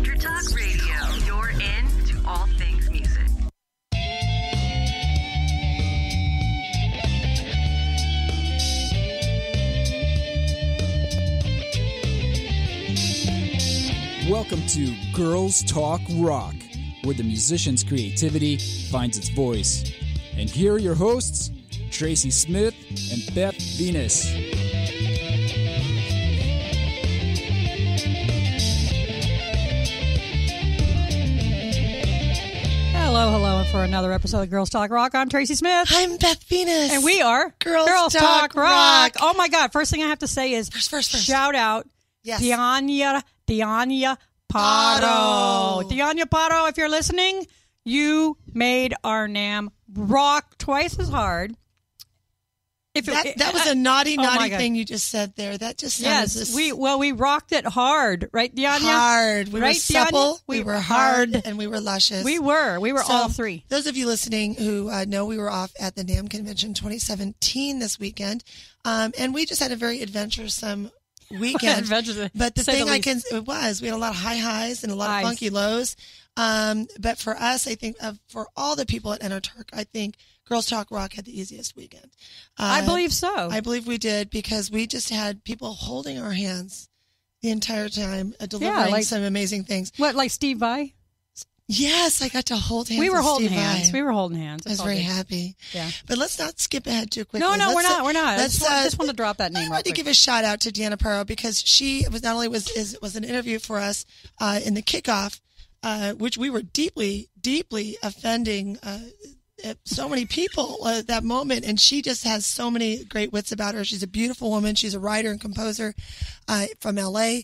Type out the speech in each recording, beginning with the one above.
Country Talk Radio. You're in to all things music. Welcome to Girls Talk Rock, where the musician's creativity finds its voice. And here are your hosts, Tracy Smith and Beth Venus. Hello, and for another episode of Girls Talk Rock, I'm Tracy Smith. I'm Beth Venus. And we are Girls Talk Rock. Oh my God, first thing I have to say is first. Shout out Yes. Dianya Parro. Dianya Parro, if you're listening, you made our NAM rock twice as hard. That was a naughty thing you just said there. That just sounds... Yes, we rocked it hard, right, Dianya? Hard. We right, were supple, Dianya? we were hard, and we were luscious. We were So, all three. Those of you listening who know we were off at the NAM Convention 2017 this weekend, and we just had a very adventuresome weekend. But the thing we had a lot of high highs and a lot of funky lows. But for us, I think for all the people at Enterturk, I think Girls Talk Rock had the easiest weekend. I believe so. I believe we did, because we just had people holding our hands the entire time, delivering some amazing things. What, like Steve Vai? Yes, I got to hold hands. We were holding Steve hands. Vai. We were holding hands. I was very happy. Yeah. But let's not skip ahead too quickly. No, we're not. I Let's just want to drop that name. I wanted to give a shout out to Deanna Parro, because she was not only was an interview for us in the kickoff, which we were deeply offending so many people at that moment, and she just has so many great wits about her. She's a beautiful woman. She's a writer and composer from LA.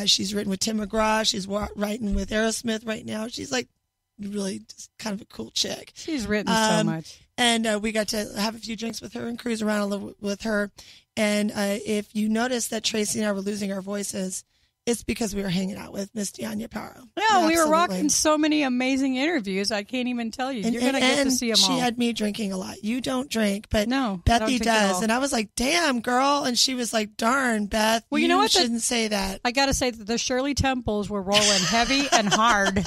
She's written with Tim McGraw. She's writing with Aerosmith right now. She's like really just kind of a cool chick. She's written so much. And we got to have a few drinks with her and cruise around a little with her. And if you notice that Tracy and I were losing our voices, it's because we were hanging out with Miss Dianya Parro. No, we were rocking so many amazing interviews. I can't even tell you. You're going to get to see them all. She had me drinking a lot. You don't drink, but no, Bethy does. And I was like, damn, girl. And she was like, darn, Beth, well, you know what? Shouldn't say that. I got to say that the Shirley Temples were rolling heavy and hard.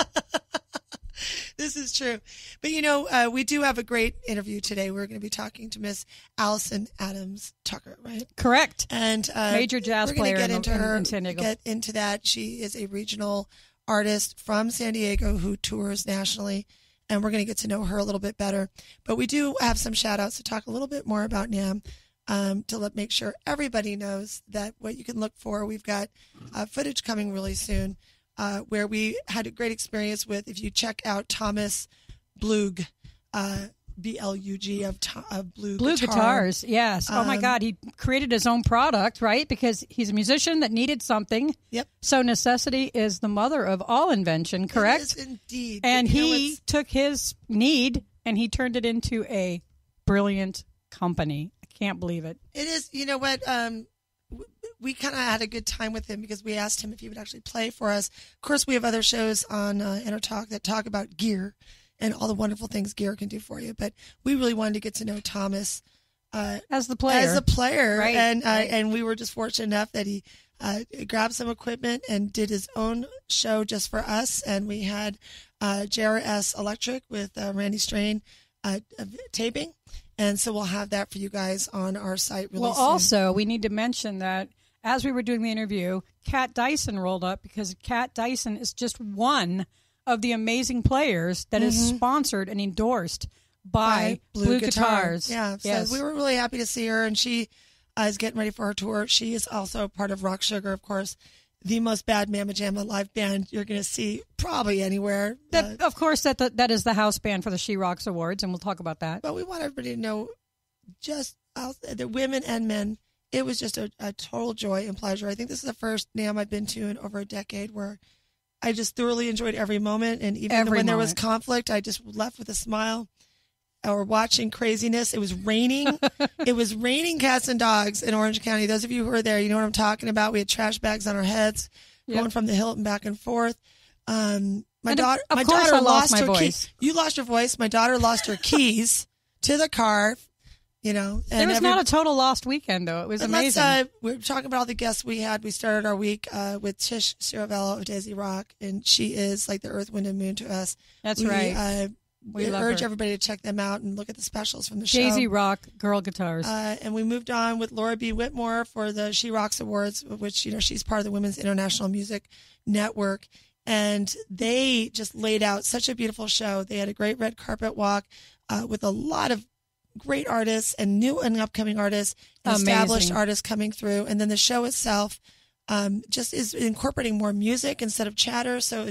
This is true. But, we do have a great interview today. We're going to be talking to Miss Allison Adams Tucker, right? Correct. And major jazz player in San Diego. Get into that. She is a regional artist from San Diego who tours nationally, and we're going to get to know her a little bit better. But we do have some shout-outs to talk a little bit more about NAMM, to make sure everybody knows that what you can look for. We've got footage coming really soon. Where we had a great experience with, if you check out Thomas Blug, B-L-U-G of Blue Guitars, yes. Oh my God, he created his own product, right? Because he's a musician that needed something. Yep. So necessity is the mother of all invention, correct? It is indeed. And he took his need and he turned it into a brilliant company. I can't believe it. It is. You know what? We kind of had a good time with him because we asked him if he would actually play for us. Of course, we have other shows on Intertalk that talk about gear and all the wonderful things gear can do for you. But we really wanted to get to know Thomas as the player, right? Right. And we were just fortunate enough that he grabbed some equipment and did his own show just for us. And we had JRS Electric with Randy Strain taping. And so we'll have that for you guys on our site really soon. Well, also, we need to mention that as we were doing the interview, Kat Dyson rolled up, because Kat Dyson is just one of the amazing players that is sponsored and endorsed by Blue Guitars. Yeah, yes. So we were really happy to see her, and she is getting ready for her tour. She is also part of Rock Sugar, of course, the most bad Mamma Jamma live band you're going to see probably anywhere. Of course, that is the house band for the She Rocks Awards, and we'll talk about that. But we want everybody to know, just the women and men, it was just a total joy and pleasure. I think this is the first NAMM I've been to in over a decade where I just thoroughly enjoyed every moment. And even when there was conflict, I just left with a smile. Or watching craziness. It was raining. It was raining cats and dogs in Orange County. Those of you who are there, you know what I'm talking about. We had trash bags on our heads, going from the Hilton back and forth. My daughter lost her keys. You lost your voice. My daughter lost her keys to the car you know. It was not a total lost weekend, though. It was amazing. We're talking about all the guests we had. We started our week with Tish Ciravello of Daisy Rock, and she is like the earth, wind, and moon to us. That's right. We urge everybody to check them out and look at the specials from the show. Daisy Rock, Girl Guitars. And we moved on with Laura B. Whitmore for the She Rocks Awards, which, you know, she's part of the Women's International Music Network. And they just laid out such a beautiful show. They had a great red carpet walk with a lot of great artists and new and upcoming artists, and established artists coming through. And then the show itself just is incorporating more music instead of chatter. So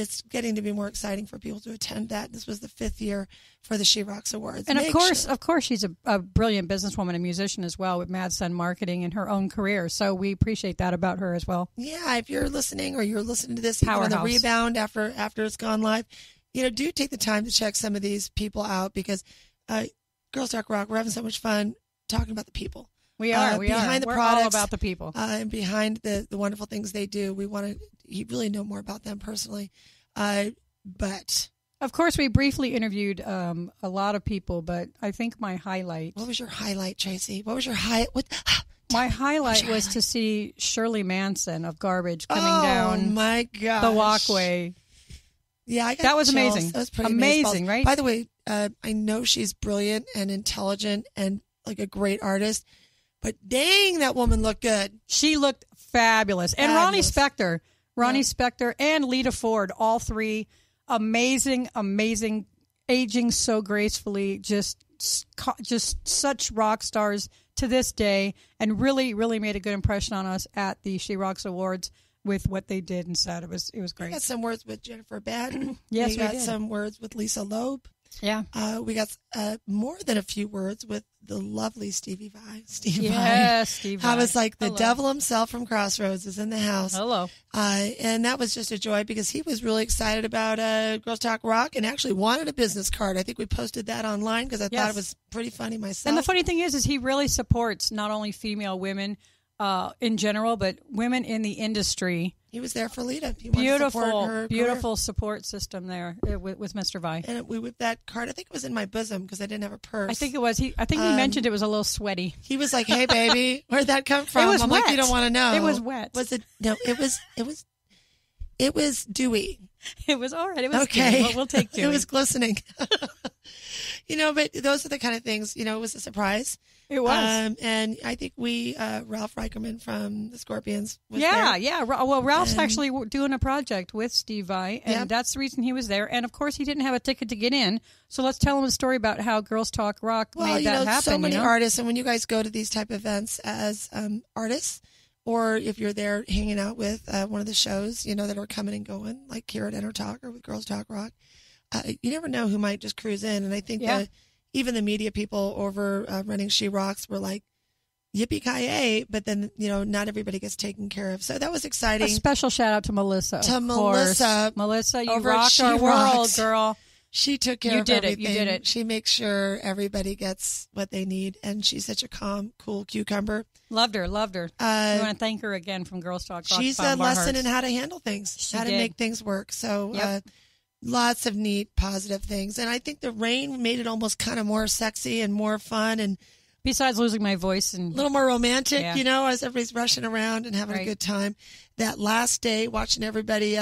it's getting to be more exciting for people to attend that. This was the 5th year for the She Rocks Awards. And of course, she's a brilliant businesswoman and musician as well with Mad Sun Marketing and her own career. So we appreciate that about her as well. Yeah, if you're listening or you're listening to this even on the rebound after it's gone live, you know, do take the time to check some of these people out, because Girls Talk Rock, we're having so much fun talking about the people. We are. Behind the we're products, all about the people. and behind the wonderful things they do. We want to really know more about them personally. But of course, we briefly interviewed a lot of people, but I think my highlight. What was your highlight, Tracy? What was your My highlight was to see Shirley Manson of Garbage coming down the walkway. Yeah, that was chills. amazing. That was pretty amazing, right? By the way, I know she's brilliant and intelligent and like a great artist, but dang, that woman looked good. She looked fabulous. And Ronnie Spector and Lita Ford, all three amazing, aging so gracefully, just such rock stars to this day, and really, really made a good impression on us at the She Rocks Awards with what they did and said. It was great. We got some words with Jennifer Batten. Yes, we got did. some words with Lisa Loeb. Yeah. We got more than a few words with the lovely Stevie Vai. Steve Vai. I was like, the devil himself from Crossroads is in the house. Hello. And that was just a joy, because he was really excited about Girls Talk Rock and actually wanted a business card. I think we posted that online because I thought it was pretty funny myself. And the funny thing is he really supports not only female women in general, but women in the industry. He was there for Lita. Beautiful support system there with Mr. Vai. And with that card, I think it was in my bosom because I didn't have a purse. I think it was. I think he mentioned it was a little sweaty. He was like, "Hey, baby, where'd that come from?" It was I'm wet. like, "You don't want to know." It was wet. Was it? No, it was dewy. It was all right. It was okay. Dewy. We'll take dewy. It was glistening. But those are the kind of things. It was a surprise. It was. And I think Ralph Reicherman from the Scorpions was there. Yeah. Well, Ralph's actually doing a project with Steve Vai, and that's the reason he was there. And, of course, he didn't have a ticket to get in. So let's tell him a story about how Girls Talk Rock made that happen. So many artists, and when you guys go to these type of events as artists, or if you're there hanging out with one of the shows, that are coming and going, like here at Enter Talk or with Girls Talk Rock, you never know who might just cruise in. And I think that even the media people over running She Rocks were like, yippee-ki-yay, but then, not everybody gets taken care of. So that was exciting. A special shout out to Melissa. Melissa, you over rocked our world, girl. She took care of everything. You did it. She makes sure everybody gets what they need, and she's such a calm, cool cucumber. Loved her. We want to thank her again from Girls Talk Rock. She's a lesson in how to handle things, to make things work. So lots of neat, positive things. And I think the rain made it almost kind of more sexy and more fun. And besides losing my voice and a little more romantic, as everybody's rushing around and having a good time. That last day, watching everybody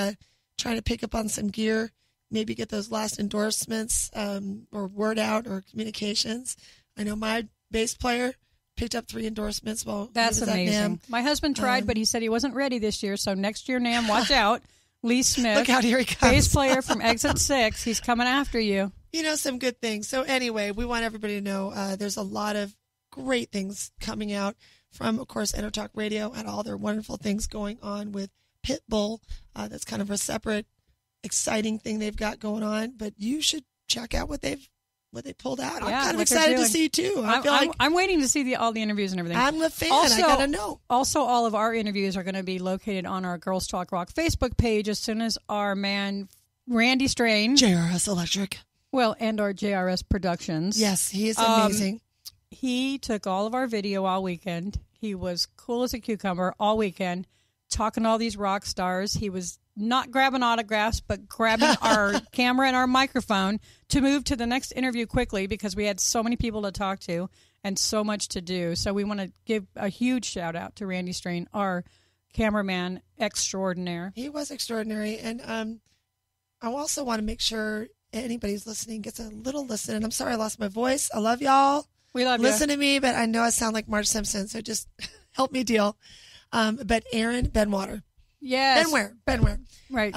trying to pick up on some gear, maybe get those last endorsements or word out or communications. I know my bass player picked up 3 endorsements. Well, that's amazing. My husband tried, but he said he wasn't ready this year. So next year, NAMM, watch out. Lee Smith, look out, here he comes. Bass player from Exit 6. He's coming after you. Some good things. So anyway, we want everybody to know there's a lot of great things coming out from, of course, Enter Talk Radio and all their wonderful things going on with Pitbull. That's kind of a separate, exciting thing they've got going on. But you should check out what they pulled out. I'm kind of excited to see too. I'm waiting to see all the interviews and everything. I'm a fan. I gotta know. Also, all of our interviews are going to be located on our Girls Talk Rock Facebook page as soon as our man Randy Strain, JRS Electric, and our JRS Productions. Yes, he is amazing. He took all of our video all weekend. He was cool as a cucumber all weekend, talking to all these rock stars. He was not grabbing autographs, but grabbing our camera and our microphone to move to the next interview quickly because we had so many people to talk to. and so much to do. So we want to give a huge shout out to Randy Strain, our cameraman extraordinaire. He was extraordinary. And I also want to make sure anybody who's listening gets a little listen. And I'm sorry I lost my voice. I love y'all. We love you. Listen to me, but I know I sound like Marge Simpson, so just help me deal. But Aaron Benwater. Yes. Benware. Right.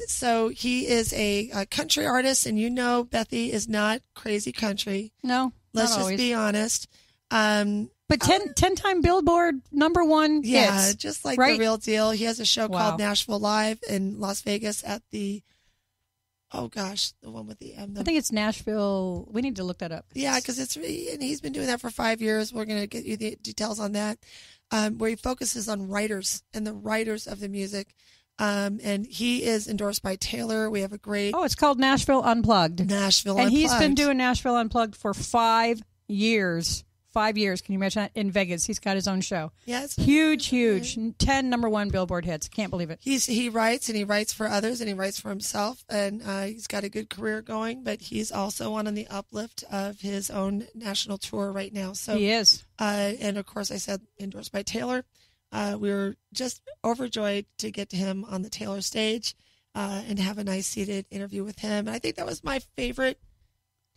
So he is a country artist, and Bethy is not crazy country. No, Let's not just always. be honest. But 10-time Billboard #1 Yeah, hits, just like right? the real deal. He has a show Wow. called Nashville Live in Las Vegas at the, the one with the M. I think it's Nashville. We need to look that up. Yeah, because and he's been doing that for 5 years. We're going to get you the details on that, where he focuses on writers and the writers of the music. And he is endorsed by Taylor. We have a great Oh, it's called Nashville Unplugged. Nashville And he's been Unplugged. doing Nashville Unplugged for 5 years. 5 years. Can you imagine that? In Vegas. He's got his own show. Yeah, it's Huge. 10 #1 Billboard hits. Can't believe it. He writes, and he writes for others, and he writes for himself, and he's got a good career going, but he's also on the uplift of his own national tour right now. So He is. and of course, I said endorsed by Taylor. We were just overjoyed to get to him on the Taylor stage and have a nice seated interview with him. And I think that was my favorite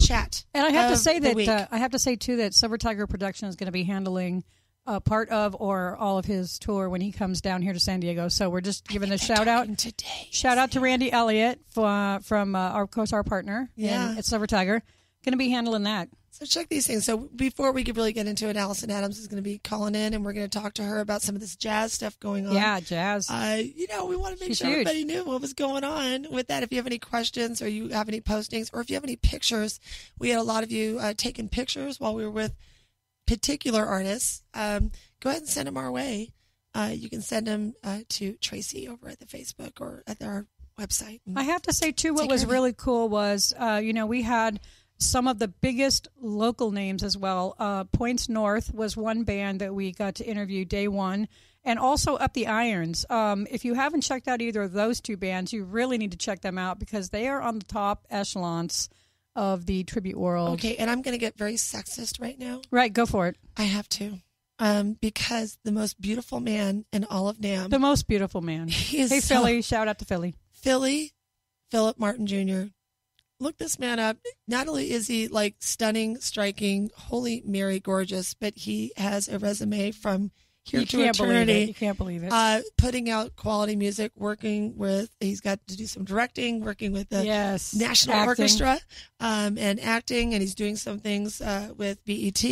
chat. And I have to say the week. that I have to say too that Silver Tiger Production is going to be handling part of or all of his tour when he comes down here to San Diego. So we're just giving a shout out today. Shout out to Randy Elliott from our partner at Silver Tiger. Going to be handling that. So check these things. So before we could really get into it, Allison Adams is going to be calling in, and we're going to talk to her about some of this jazz stuff going on. Yeah, jazz. We want to make She's sure huge. everybody knew what was going on with that. If you have any questions or you have any postings or if you have any pictures, we had a lot of you taking pictures while we were with particular artists. Go ahead and send them our way. You can send them to Tracy over at the Facebook or at our website. I have to say, too, what Take was care of it. really cool was, we had some of the biggest local names as well. Points North was one band that we got to interview day one, and also Up the Irons. If you haven't checked out either of those two bands, you really need to check them out because they are on the top echelons of the tribute world. Okay, and I'm going to get very sexist right now. Right, go for it. I have to. Because the most beautiful man in all of NAMM. The most beautiful man. He is Hey, so- Philly. Shout out to Philly. Philip Martin Jr. Look this man up. Not only is he like stunning, striking, Holy Mary gorgeous, but he has a resume from here You to can't believe it. eternity. You can't believe it. Putting out quality music, he's got to do some directing, working with the Yes. National Acting. Orchestra, and acting, and he's doing some things with BET.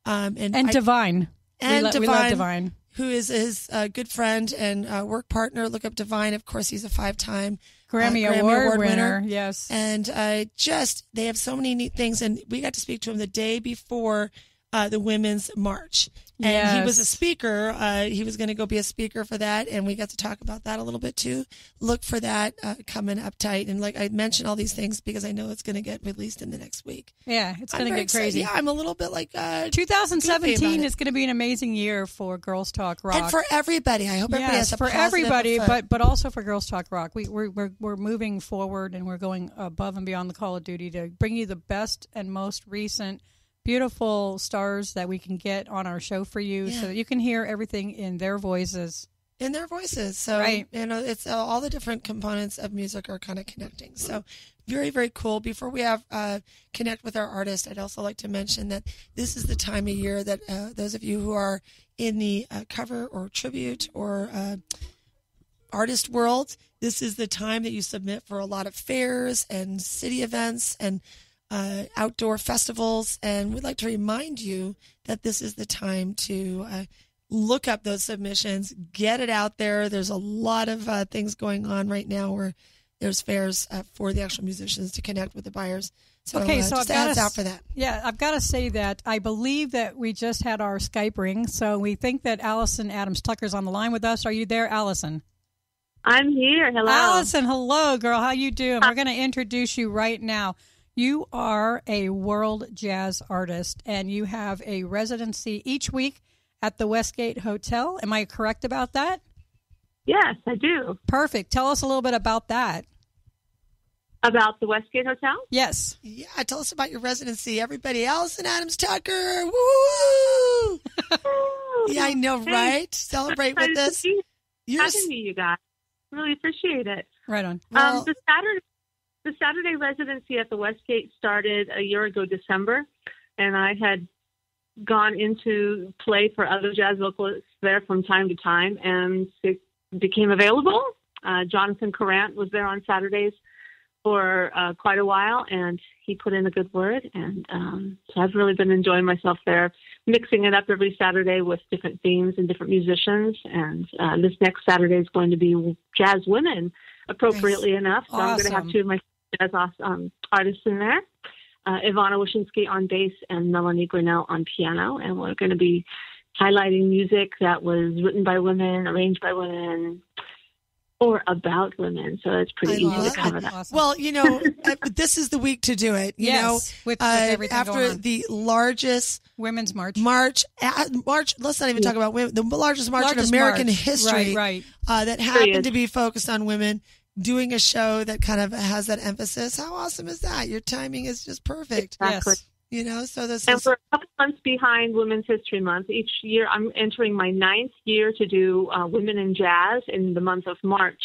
And Divine. And we love Divine. Who is his good friend and work partner. Look up Divine. Of course, he's a 5-time Grammy Award winner. Yes. And they have so many neat things. And we got to speak to him the day before the Women's March. And he was a speaker. He was going to go be a speaker for that. And we got to talk about that a little bit too. Look for that coming up tight. And like I mentioned all these things because I know it's going to get released in the next week. Yeah, it's going to get crazy. Yeah, I'm a little bit like 2017 is going to be an amazing year for Girls Talk Rock. And for everybody. I hope everybody has a for positive everybody, effect. but also for Girls Talk Rock. We're moving forward and we're going above and beyond the call of duty to bring you the best and most recent beautiful stars that we can get on our show for you so that you can hear everything in their voices. So, right. It's all the different components of music are kind of connecting. So very, very cool. Before we have connect with our artist, I'd also like to mention that this is the time of year that those of you who are in the cover or tribute or artist world, this is the time that you submit for a lot of fairs and city events and outdoor festivals, and we'd like to remind you that this is the time to look up those submissions, get it out there. There's a lot of things going on right now where there's fairs for the actual musicians to connect with the buyers. So, so just I've ads out for that. Yeah, I've got to say that I believe that we just had our Skype ring, so we think that Allison Adams Tucker's on the line with us. Are you there, Allison? I'm here. Hello. Allison, hello, girl. How you doing? We're going to introduce you right now. You are a world jazz artist, and you have a residency each week at the Westgate Hotel. Am I correct about that? Yes, I do. Perfect. Tell us a little bit about that. About the Westgate Hotel? Yes. Yeah, tell us about your residency, everybody. Allison Adams Tucker, woo! Yeah, I know, right? Celebrate with us. Having me, you guys. Really appreciate it. Right on. Well, The Saturday residency at the Westgate started a year ago, December, and I had gone into play for other jazz vocalists there from time to time, and it became available. Jonathan Courant was there on Saturdays for quite a while, and he put in a good word, and so I've really been enjoying myself there, mixing it up every Saturday with different themes and different musicians, and this next Saturday is going to be jazz women, appropriately enough, so I'm going to have two of my jazz artists in there, Ivana Wyszynski on bass and Melanie Grinnell on piano, and we're going to be highlighting music that was written by women, arranged by women, or about women, so it's pretty easy to cover that. Awesome. well, this is the week to do it. You know, with everything after going on. the largest Women's March. March. Let's not even talk about women. The largest march in American history, Right. That happened to be focused on women. Doing a show that kind of has that emphasis. How awesome is that? Your timing is just perfect. Exactly. Yes. So this And is we're a couple months behind Women's History Month. Each year, I'm entering my 9th year to do Women in Jazz in the month of March.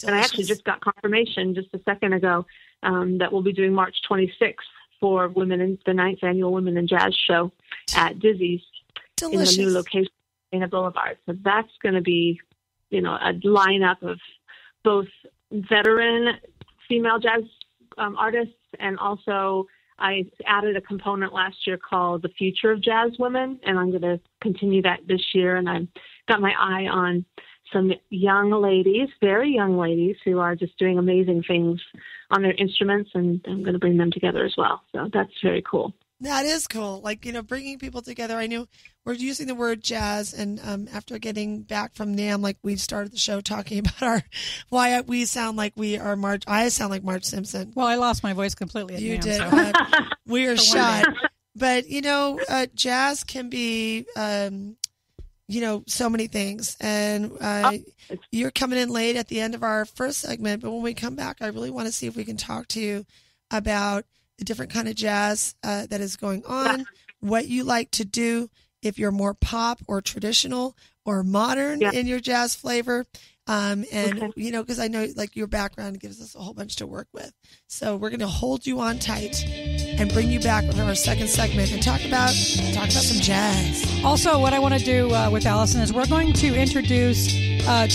delicious. And I actually just got confirmation just a second ago that we'll be doing March 26th for Women in the 9th Annual Women in Jazz Show at Dizzy's delicious. in the new location in the Boulevard. So that's going to be, a lineup of both veteran female jazz artists, and also I added a component last year called the Future of Jazz Women, and I'm going to continue that this year. And I've got my eye on some young ladies, very young ladies, who are just doing amazing things on their instruments, and I'm going to bring them together as well. So that's very cool. That is cool. Bringing people together. I knew we're using the word jazz, and after getting back from NAMM, we started the show talking about why we sound like we are Marge. I sound like Marge Simpson. Well, I lost my voice completely at You NAMM, did. so. We are For one shot. But, jazz can be, so many things. And you're coming in late at the end of our first segment, but when we come back, I really want to see if we can talk to you about the different kind of jazz that is going on, what you like to do, if you're more pop or traditional or modern in your jazz flavor. Because I know your background gives us a whole bunch to work with. So we're going to hold you on tight and bring you back with our second segment and talk about some jazz. Also, what I want to do with Allison is we're going to introduce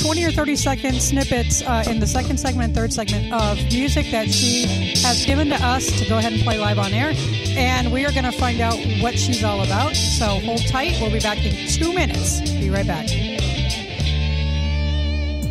20 or 30 second snippets in the second segment and third segment of music that she has given to us to go ahead and play live on air. And we are going to find out what she's all about. So hold tight. We'll be back in 2 minutes. Be right back.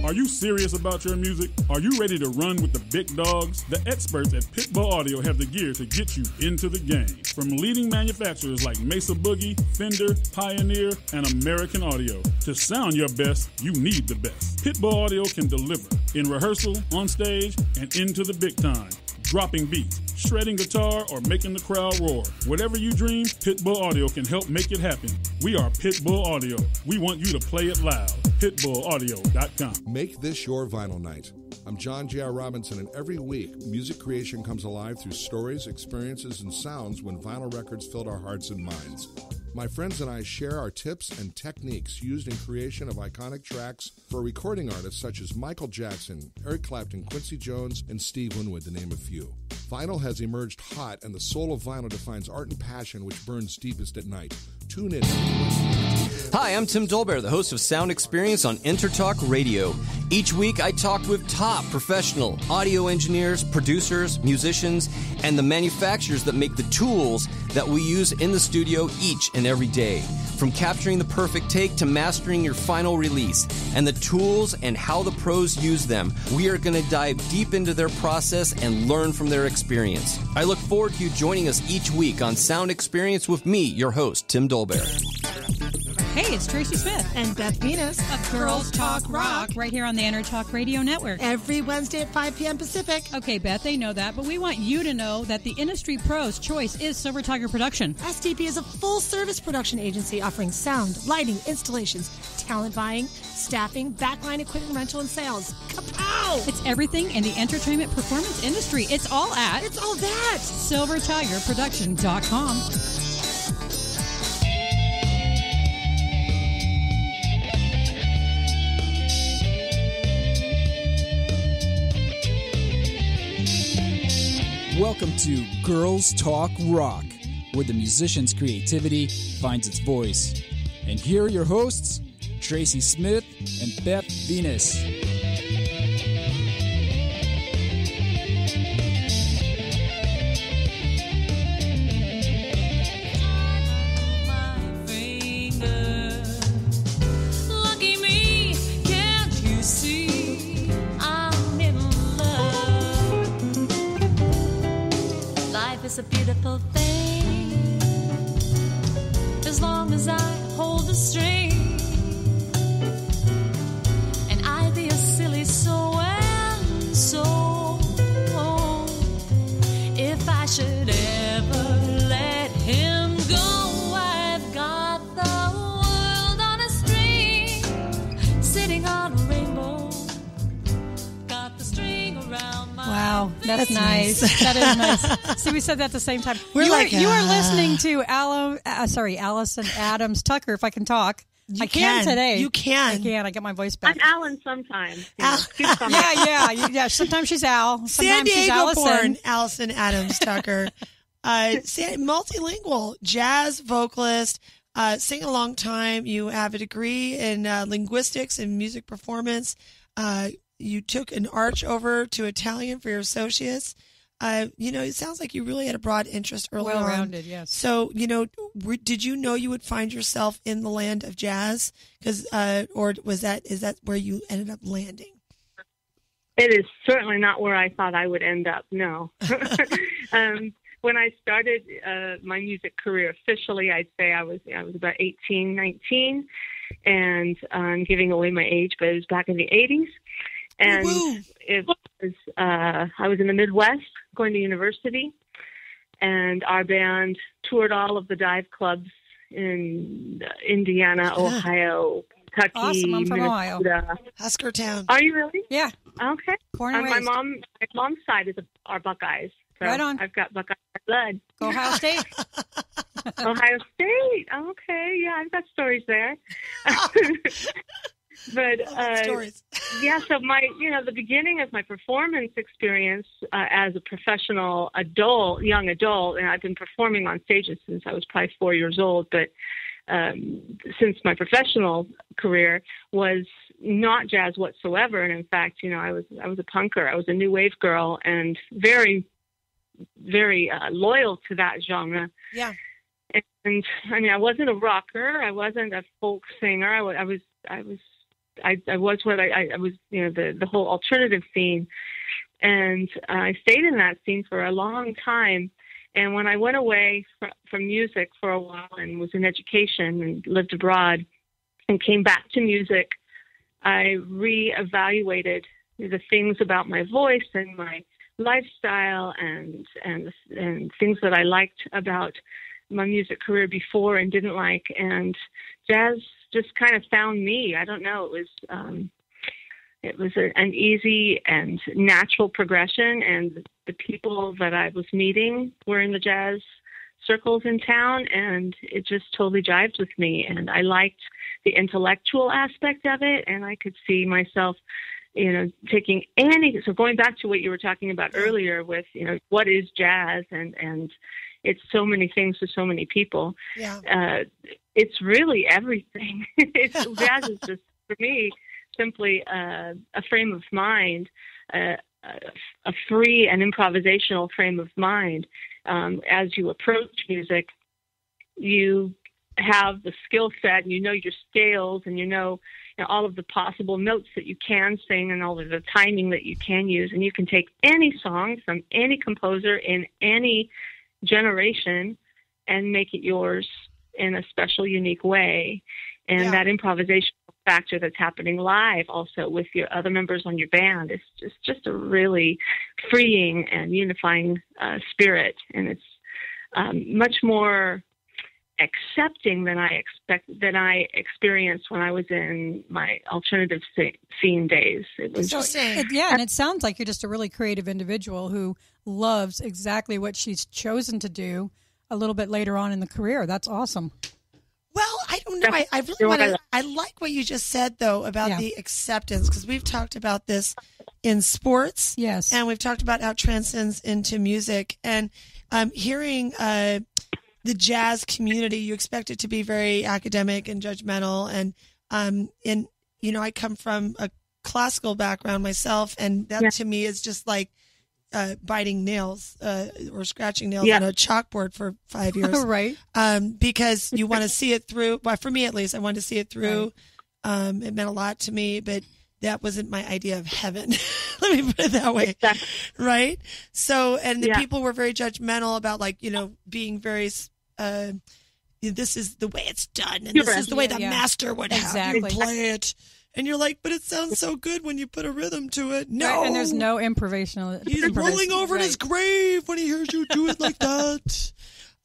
Are you serious about your music? Are you ready to run with the big dogs? The experts at Pitbull Audio have the gear to get you into the game. From leading manufacturers like Mesa Boogie, Fender, Pioneer, and American Audio. To sound your best, you need the best. Pitbull Audio can deliver in rehearsal, on stage, and into the big time. Dropping beats, shredding guitar, or making the crowd roar. Whatever you dream, Pitbull Audio can help make it happen. We are Pitbull Audio. We want you to play it loud. PitbullAudio.com. Make this your vinyl night. I'm John J.R. Robinson, and every week, music creation comes alive through stories, experiences, and sounds when vinyl records filled our hearts and minds. My friends and I share our tips and techniques used in creation of iconic tracks for recording artists such as Michael Jackson, Eric Clapton, Quincy Jones, and Steve Winwood, to name a few. Vinyl has emerged hot, and the soul of vinyl defines art and passion which burns deepest at night. Tune in. Hi, I'm Tim Dolbear, the host of Sound Experience on Intertalk Radio. Each week, I talk with top professional audio engineers, producers, musicians, and the manufacturers that make the tools that we use in the studio each and every day. From capturing the perfect take to mastering your final release, and the tools and how the pros use them, we are going to dive deep into their process and learn from their experience. I look forward to you joining us each week on Sound Experience with me, your host, Tim Dolbear. Hey, it's Tracy Smith And Beth Venus of Girls Talk Rock, right here on the Intertalk Radio Network. every Wednesday at 5 p.m. Pacific. Okay, Beth, they know that, but we want you to know that the industry pro's choice is Silver Tiger Production. SDP is a full-service production agency offering sound, lighting, installations, talent buying, staffing, backline equipment rental, and sales. Kapow! It's everything in the entertainment performance industry. It's all at It's all that. silvertigerproduction.com. Welcome to Girls Talk Rock, where the musician's creativity finds its voice. And here are your hosts, Tracy Smith and Beth Venus. It's a beautiful thing as long as I hold the string, and I be a silly so and so if I should ever let him go. I've got the world on a string, sitting on a rainbow, got the string around my Wow, that's nice. That is nice. See, we said that at the same time. We're you like, are listening to Allison Adams Tucker, if I can talk. I can today. You can. I can. I get my voice back. I'm Alan sometimes. You know, she's coming. Yeah. Sometimes she's Al. San Sometimes she's Diego Allison. born Allison Adams Tucker. Multilingual, jazz vocalist, sing a long time. You have a degree in linguistics and music performance. You took an arch over to Italian for your associates. It sounds like you really had a broad interest early on. Well-rounded, yes. So, did you know you would find yourself in the land of jazz? Is that where you ended up landing? It is certainly not where I thought I would end up, no. When I started my music career officially, I'd say I was about 18, 19, and I'm giving away my age, but it was back in the 80s. And it was, I was in the Midwest going to university, and our band toured all of the dive clubs in Indiana, Ohio, Kentucky, Awesome. I'm from Minnesota. Ohio. Huskertown. Are you really? Yeah. Okay. Born and My raised. mom's side are Buckeyes. So Right on. I've got Buckeye blood. Go Ohio State. Ohio State. Okay. Yeah, I've got stories there. But Stories. yeah, so the beginning of my performance experience as a professional young adult, and I've been performing on stages since I was probably 4 years old, but since my professional career was not jazz whatsoever. And in fact, I was a punker. I was a new wave girl, and very, very loyal to that genre. Yeah. And I wasn't a rocker. I wasn't a folk singer. I was the whole alternative scene, and I stayed in that scene for a long time. And when I went away from music for a while and was in education and lived abroad and came back to music, I reevaluated the things about my voice and my lifestyle and things that I liked about my music career before and didn't like, and jazz just kind of found me. I don't know. It was an easy and natural progression, and the people that I was meeting were in the jazz circles in town, and it just totally jived with me. And I liked the intellectual aspect of it, and I could see myself, taking so going back to what you were talking about earlier with, what is jazz, and it's so many things to so many people. Yeah. It's really everything. Jazz is just, for me, simply a frame of mind, a free and improvisational frame of mind. As you approach music, you have the skill set, and your scales, and all of the possible notes that you can sing and all of the timing that you can use. And you can take any song from any composer in any generation and make it yours in a special, unique way. And that improvisation factor that's happening live also with your other members on your band is just a really freeing and unifying spirit. And it's much more accepting than I experienced when I was in my alternative scene days. It was and it sounds like you're just a really creative individual who loves exactly what she's chosen to do a little bit later on in the career. That's awesome. Well, I don't know. I really want to. I like what you just said though about the acceptance, because we've talked about this in sports, yes, and we've talked about how it transcends into music. And hearing the jazz community, you expect it to be very academic and judgmental. And I come from a classical background myself, and that to me is just like biting nails or scratching nails on a chalkboard for 5 years. Right. Because you want to see it through. Well, for me at least, I wanted to see it through. Right. It meant a lot to me, but that wasn't my idea of heaven. Let me put it that way. Exactly. Right. So, and the people were very judgmental about being very, this is the way it's done. And this is the way the master would have you play it. And you're like, but it sounds so good when you put a rhythm to it. No. Right, and there's no improvisation. He's rolling over in his grave when he hears you do it like that.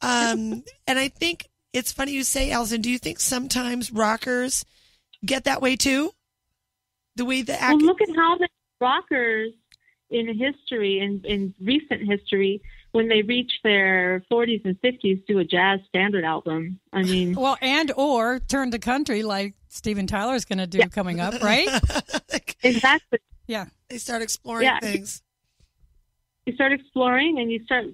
And I think it's funny you say, Allison, do you think sometimes rockers get that way too? The way the Well, look at how the rockers in history, in recent history, when they reach their 40s and 50s, do a jazz standard album. I mean, well, or turn to country like Steven Tyler's going to do coming up, right? Exactly. Yeah, they start exploring things. You start exploring, and you start,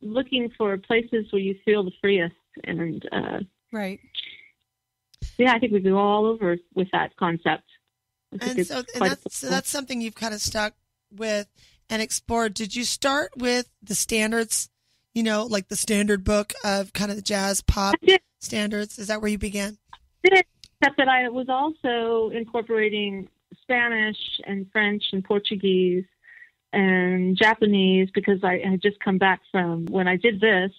looking for places where you feel the freest, and right. Yeah, I think we go all over with that concept. So that's something you've kind of stuck with and explored. Did you start with the standards, like the standard book of kind of the jazz pop standards? Is that where you began? I did, except that I was also incorporating Spanish and French and Portuguese and Japanese, because I had just come back from, when I did this,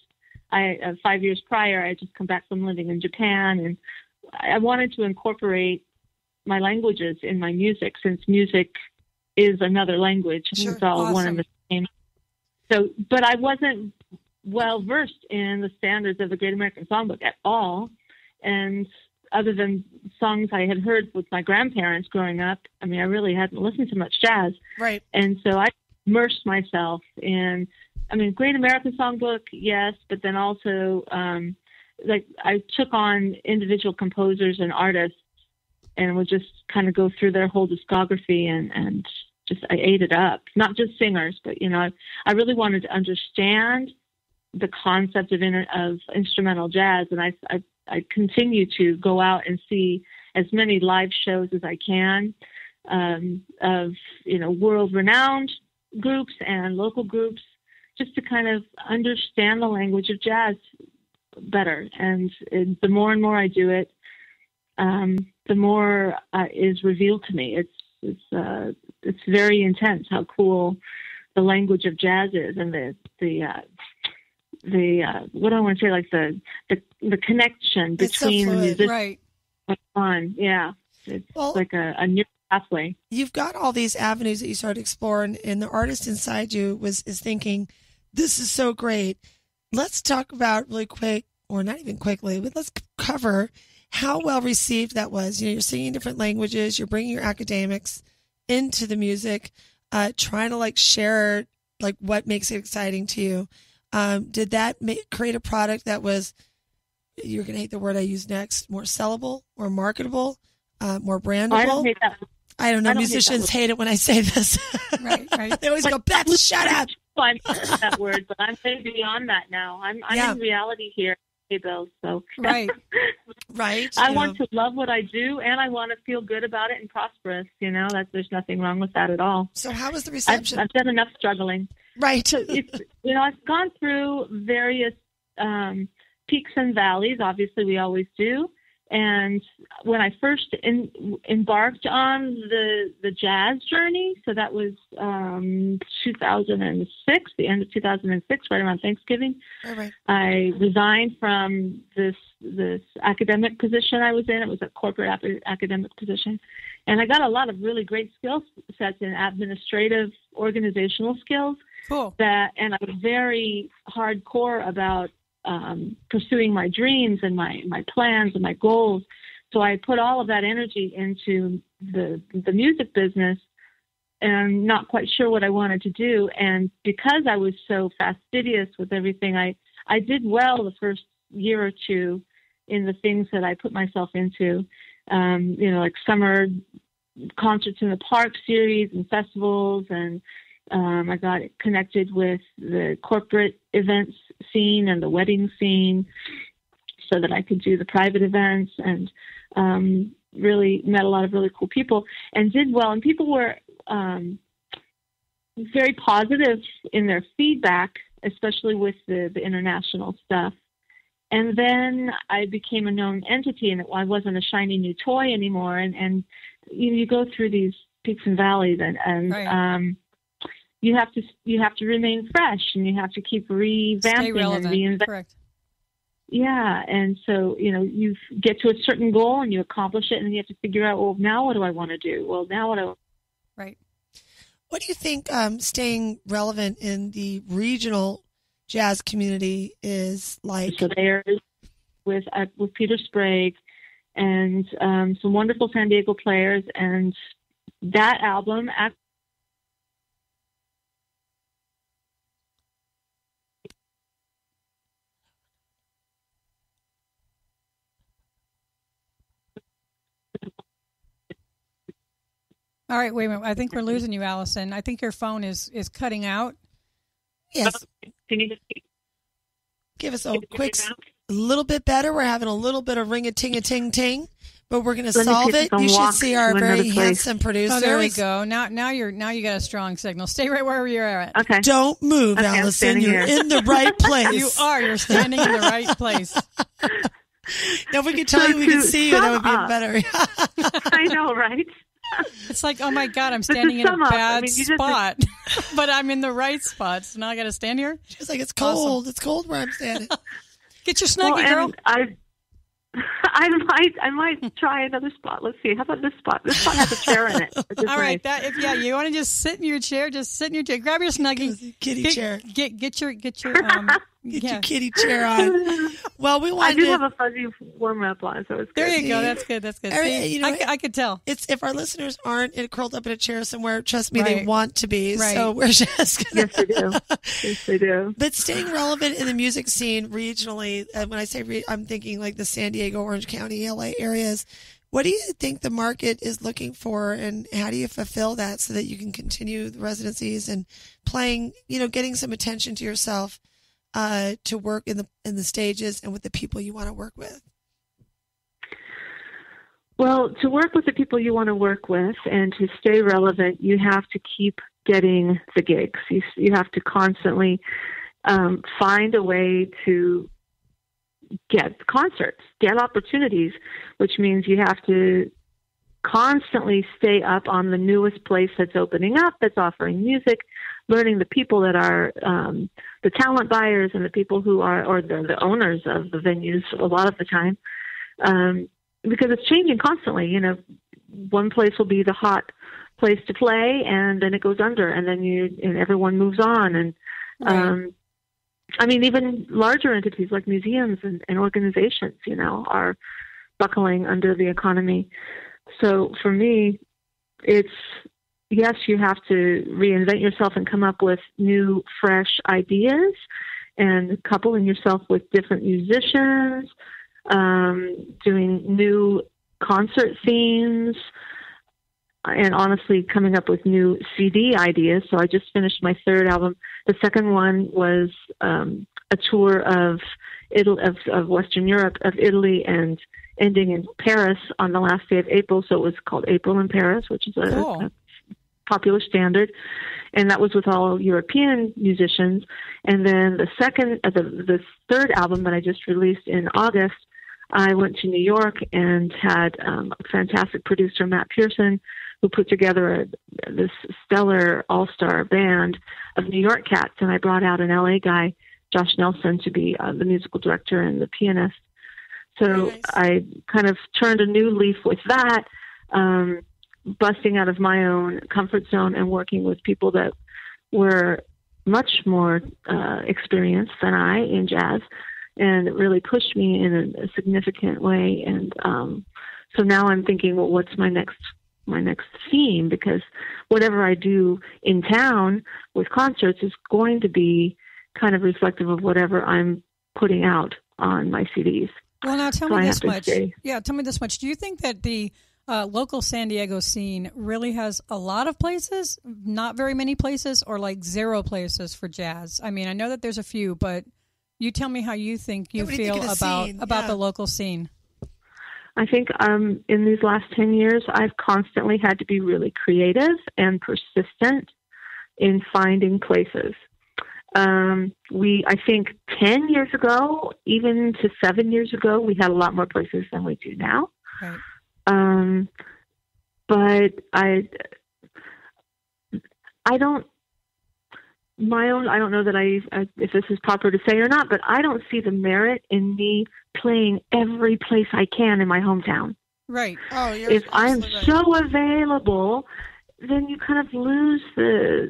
5 years prior, I had just come back from living in Japan, and I wanted to incorporate my languages in my music, since music is another language. Sure. It's all one and the same. So, but I wasn't well versed in the standards of the Great American Songbook at all. And other than songs I had heard with my grandparents growing up, I mean, I really hadn't listened to much jazz. Right. And so I immersed myself in, Great American Songbook, yes, but then also, I took on individual composers and artists and would just kind of go through their whole discography and just, I ate it up. Not just singers, but, I really wanted to understand the concept of instrumental jazz. And I continue to go out and see as many live shows as I can of, world-renowned groups and local groups, just to kind of understand the language of jazz better. And the more and more I do it, the more is revealed to me. It's very intense how cool the language of jazz is, and the what do I want to say, like the connection between the musicians. Right. Fun, yeah. It's like a new pathway. You've got all these avenues that you started exploring, and the artist inside you is thinking, "This is so great." Let's talk about really quick, or not even quickly, but let's cover how well received that was. You're singing different languages. You're bringing your academics into the music, trying to share what makes it exciting to you. Did that create a product that was, you're going to hate the word I use next, more sellable, more marketable, more brandable? I don't hate that. I don't know. Musicians hate it when I say this. Right. They always go, "Beth, shut up." I hate that word, but I'm way beyond that now. I'm in reality here. Bills, so right. I want to love what I do, and I want to feel good about it and prosperous. There's nothing wrong with that at all. So, how was the reception? I've done enough struggling. Right. So I've gone through various peaks and valleys. Obviously, we always do, And when I first embarked on the jazz journey, so that was 2006, the end of 2006, right around Thanksgiving. Right. I resigned from this academic position I was in. It was a corporate academic position. And I got a lot of really great skill sets in administrative, organizational skills. Cool. And I was very hardcore about pursuing my dreams and my plans and my goals. So I put all of that energy into the music business and not quite sure what I wanted to do. And because I was so fastidious with everything, I did well the first year or two in the things that I put myself into, like summer concerts in the park series and festivals. And I got connected with the corporate events scene and the wedding scene so that I could do the private events, and really met a lot of really cool people and did well. And people were very positive in their feedback, especially with the international stuff. And then I became a known entity, and I wasn't a shiny new toy anymore. And you go through these peaks and valleys, and Right. You have to remain fresh, and you have to keep revamping Stay relevant. and reinventing. Correct. Yeah, and so you get to a certain goal and you accomplish it, and then you have to figure out, well, now what do I want to do? Well, now what Right. What do you think staying relevant in the regional jazz community is like? So there's with Peter Sprague and some wonderful San Diego players, and that album All right, wait a minute. I think we're losing you, Allison. I think your phone is cutting out. Yes. Can you just Give us a quick, a little bit better. We're having a little bit of ring-a-ting-a-ting-ting, but we're going to solve it. You should see our very handsome producer. Oh, there we go. Now you got a strong signal. Stay right where you're at. Okay. Don't move, Okay, I'm Allison. standing You're here. in the right place. You are. You're standing in the right place. Now, if we could tell you we could see you, that would be better. I know, right? It's like, oh my God, I'm standing in a sum up, bad I mean, you just- spot, but I'm in the right spot. So now I got to stand here. She's like, it's cold. Awesome. It's cold where I'm standing. Get your snuggie, girl. And I might try another spot. Let's see. How about this spot? This spot has a chair in it. Which is All right, nice. you want to just sit in your chair, just sit in your chair. Grab your snuggie. Kitty chair. Get your Get your kitty chair on. Well, we I wanted do to. have a fuzzy warm up on, so it's good. There you go. That's good. That's good. See, I could tell. It's if our listeners aren't curled up in a chair somewhere, trust me, they Right. want to be. Right. So we're just gonna. Yes, they do. Yes, they do. But staying relevant in the music scene regionally, and when I say I'm thinking like the San Diego, Orange County, LA areas. What do you think the market is looking for, and how do you fulfill that so that you can continue the residencies and playing? Getting some attention to yourself to work in the stages and with the people you want to work with. Well, to work with the people you want to work with and to stay relevant, you have to keep getting the gigs. You have to constantly find a way to get concerts, get opportunities, which means you have to constantly stay up on the newest place that's opening up, that's offering music, learning the people that are the talent buyers and the people who are, or the owners of the venues a lot of the time. Because it's changing constantly. One place will be the hot place to play, and then it goes under, and then everyone moves on. And Right. even larger entities like museums and organizations, are buckling under the economy. So for me, it's, yes, you have to reinvent yourself and come up with new, fresh ideas, and coupling yourself with different musicians, doing new concert themes, and honestly coming up with new CD ideas. So I just finished my third album. The second one was a tour of Western Europe, of Italy, and ending in Paris on the last day of April. So it was called April in Paris, which is a popular standard. And that was with all European musicians. And then the third album that I just released in August, I went to New York and had a fantastic producer, Matt Pearson, who put together this stellar all-star band of New York cats. And I brought out an LA guy, Josh Nelson, to be the musical director and the pianist. So nice. I kind of turned a new leaf with that, busting out of my own comfort zone and working with people that were much more experienced than I in jazz. And it really pushed me in a significant way. And so now I'm thinking, well, what's my next theme? Because whatever I do in town with concerts is going to be kind of reflective of whatever I'm putting out on my CDs. Well, now tell me this much. Yeah, tell me this much. Do you think that the local San Diego scene really has a lot of places, not very many places, or like zero places for jazz? I mean, I know that there's a few, but you tell me how you think you feel about the local scene. I think in these last 10 years, I've constantly had to be really creative and persistent in finding places. I think 10 years ago, even to 7 years ago, we had a lot more places than we do now. Right. But I don't know that if this is proper to say or not, but I don't see the merit in me playing every place I can in my hometown. Right. Oh, if I'm so available, then you kind of lose the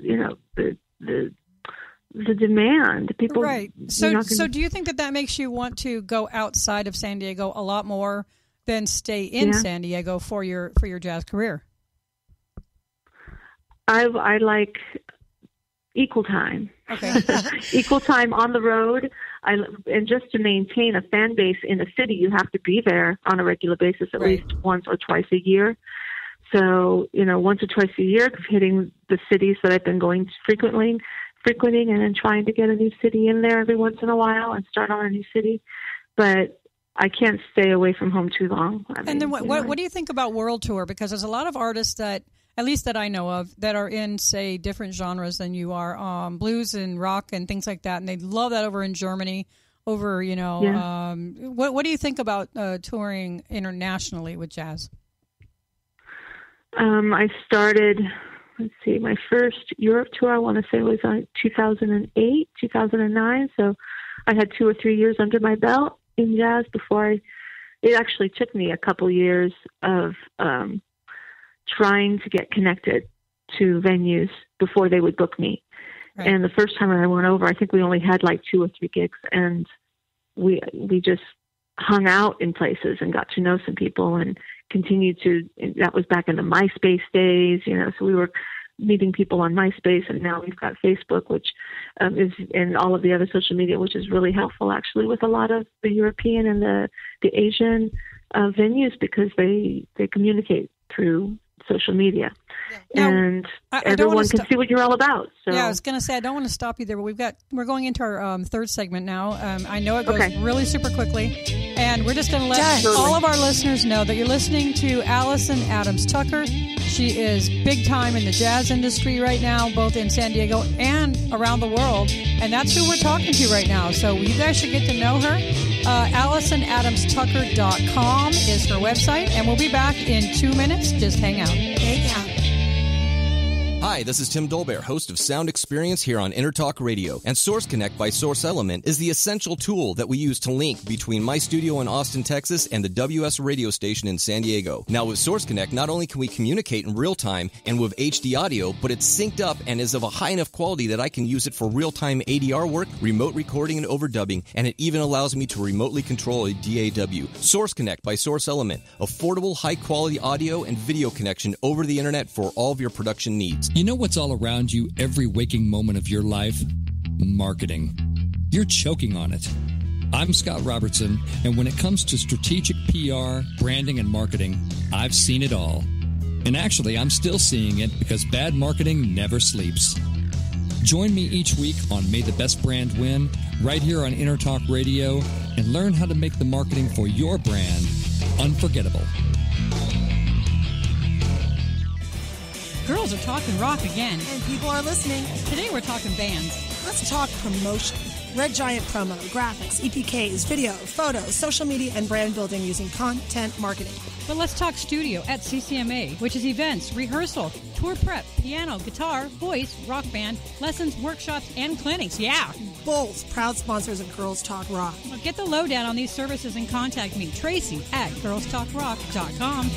demand. People, right. So do you think that makes you want to go outside of San Diego a lot more than stay in San Diego for your jazz career? I like equal time. Okay. Equal time on the road. And just to maintain a fan base in a city, you have to be there on a regular basis at least once or twice a year. So, once or twice a year, hitting the cities that I've been going frequenting, and then trying to get a new city in there every once in a while and start on a new city. But I can't stay away from home too long. And then what do you think about World Tour? Because there's a lot of artists that, at least that I know of, that are in, say, different genres than you are, blues and rock and things like that, and they love that over in Germany. What do you think about touring internationally with jazz? I started, my first Europe tour, I want to say, was 2008, 2009. So I had 2 or 3 years under my belt in jazz before it actually took me a couple years of trying to get connected to venues before they would book me. Right. And the first time I went over, I think we only had like 2 or 3 gigs, and we just hung out in places and got to know some people and continued to, that was back in the MySpace days, so we were meeting people on MySpace, and now we've got Facebook, which is, and all of the other social media, which is really helpful actually with a lot of the European and the Asian venues, because they communicate through social media. Yeah. And everyone can see what you're all about. So. Yeah, I was going to say, I don't want to stop you there, but we're going into our third segment now. I know it goes really super quickly, and we're just going to let all of our listeners know that you're listening to Allison Adams Tucker. She is big time in the jazz industry right now, both in San Diego and around the world, and that's who we're talking to right now. So you guys should get to know her. AllisonAdamsTucker.com is her website, and we'll be back in 2 minutes. Just hang out. Hang out. Hi, this is Tim Dolbear, host of Sound Experience here on Intertalk Radio. And Source Connect by Source Element is the essential tool that we use to link between my studio in Austin, Texas, and the WS radio station in San Diego. Now, with Source Connect, not only can we communicate in real time and with HD audio, but it's synced up and is of a high enough quality that I can use it for real-time ADR work, remote recording, and overdubbing, and it even allows me to remotely control a DAW. Source Connect by Source Element. Affordable, high-quality audio and video connection over the internet for all of your production needs. You know what's all around you every waking moment of your life? Marketing. You're choking on it. I'm Scott Robertson, and when it comes to strategic PR, branding, and marketing, I've seen it all. And actually, I'm still seeing it because bad marketing never sleeps. Join me each week on May the Best Brand Win, right here on Intertalk Radio, and learn how to make the marketing for your brand unforgettable. Girls are talking rock again. And people are listening. Today we're talking bands. Let's talk promotion. Red Giant promo, graphics, EPKs, video, photos, social media, and brand building using content marketing. But let's talk studio at CCMA, which is events, rehearsal, tour prep, piano, guitar, voice, rock band, lessons, workshops, and clinics. Yeah. Both proud sponsors of Girls Talk Rock. Well, get the lowdown on these services and contact me, Tracy, at girlstalkrock.com.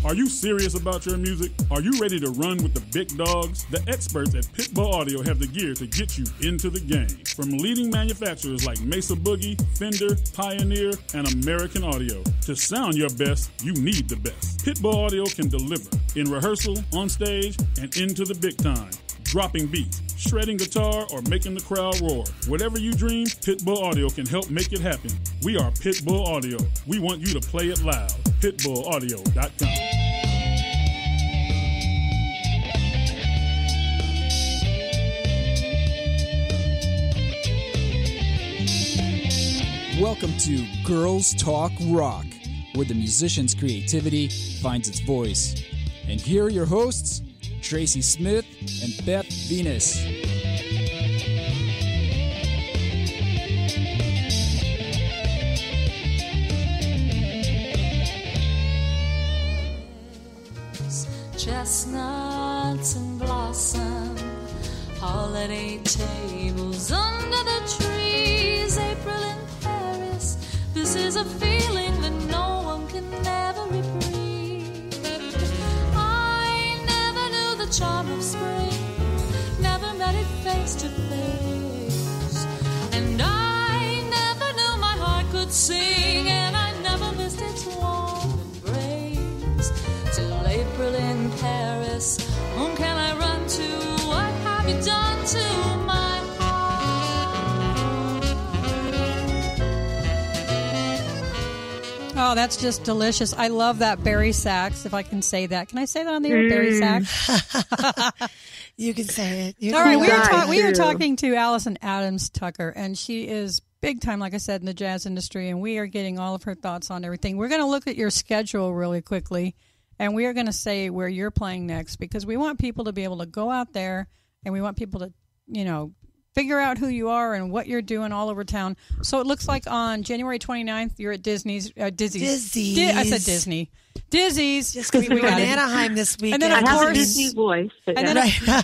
Are you serious about your music? Are you ready to run with the big dogs? The experts at Pitbull Audio have the gear to get you into the game. From leading manufacturers like Mesa Boogie, Fender, Pioneer, and American Audio. To sound your best, you need the best. Pitbull Audio can deliver in rehearsal, on stage, and into the big time. Dropping beats, shredding guitar, or making the crowd roar. Whatever you dream, Pitbull Audio can help make it happen. We are Pitbull Audio. We want you to play it loud. PitbullAudio.com. Welcome to Girls Talk Rock, where the musician's creativity finds its voice. And here are your hosts, Tracy Smith and Beth Venus. Chestnuts and blossom, holiday tables under the trees, April in Paris. This is a feeling that no one can ever reprieve. I never knew the charm of spring, never met it face to face, and I never knew my heart could sing, and I never missed its warm embrace. Till April in Paris, whom can I run to? What have you done to my heart? Oh, that's just delicious. I love that berry sax, if I can say that. Can I say that on the air, berry sax? You can say it. All right, we are talking to Allison Adams Tucker, and she is big time, like I said, in the jazz industry, and we are getting all of her thoughts on everything. We're going to look at your schedule really quickly, and we are going to say where you're playing next, because we want people to be able to go out there, and we want people to, figure out who you are and what you're doing all over town. So it looks like on January 29th, you're at Dizzy's. I said Disney. Dizzy's. Just because we were in Anaheim this week. And then, I have a Disney voice. And then,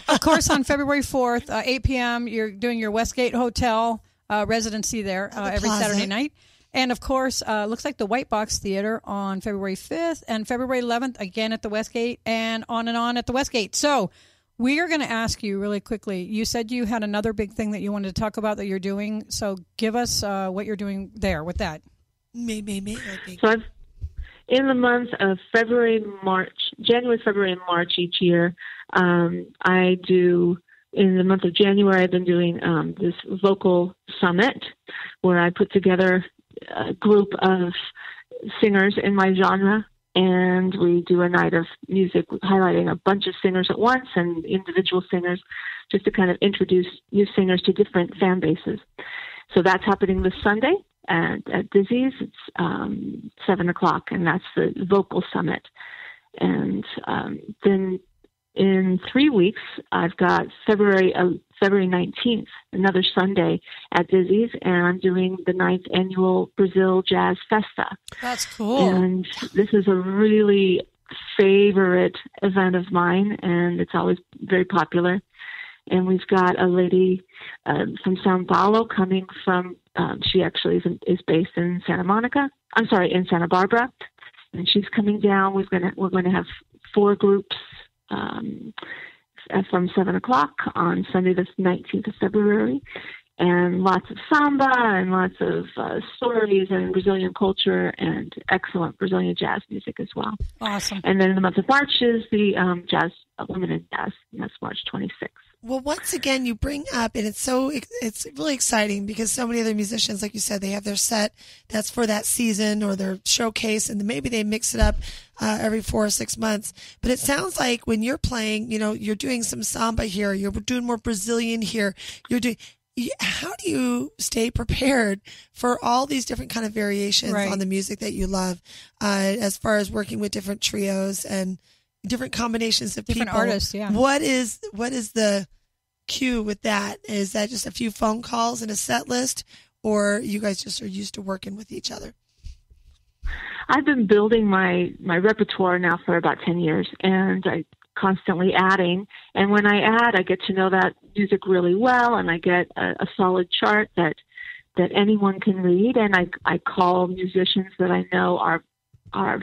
of course, on February 4th, 8 p.m., you're doing your Westgate Hotel residency there every Saturday night. And, of course, looks like the White Box Theater on February 5th and February 11th, again at the Westgate, and on at the Westgate. So we are going to ask you really quickly. You said you had another big thing that you wanted to talk about that you're doing. So give us what you're doing there with that. So in the month of January, February, and March each year, I do, in the month of January, I've been doing this vocal summit where I put together a group of singers in my genre, and we do a night of music highlighting a bunch of singers at once and individual singers, just to kind of introduce new singers to different fan bases. So that's happening this Sunday at Dizzy's. It's 7 o'clock, and that's the vocal summit. And then in 3 weeks, I've got February 19th, another Sunday at Dizzy's, and I'm doing the 9th annual Brazil Jazz Festa. That's cool. And this is a really favorite event of mine, and it's always very popular. And we've got a lady from São Paulo coming from, she actually is based in in Santa Barbara, and she's coming down. We're going to have 4 groups from 7 o'clock on Sunday the 19th of February, and lots of samba and lots of stories and Brazilian culture and excellent Brazilian jazz music as well. Awesome. And then in the month of March is the Women in Jazz, and that's March 26th. Well, once again, you bring up, and it's really exciting because so many other musicians, like you said, they have their set that's for that season or their showcase, and maybe they mix it up every 4 or 6 months. But it sounds like when you're playing, you're doing some samba here, you're doing more Brazilian here, how do you stay prepared for all these different kind of variations on the music that you love, as far as working with different trios and different combinations of different people? Artists, yeah. What is the cue with that? Is that just a few phone calls and a set list, or you guys just are used to working with each other? I've been building my repertoire now for about 10 years, and I constantly adding. And when I add, I get to know that music really well, and I get a solid chart that anyone can read. And I call musicians that I know are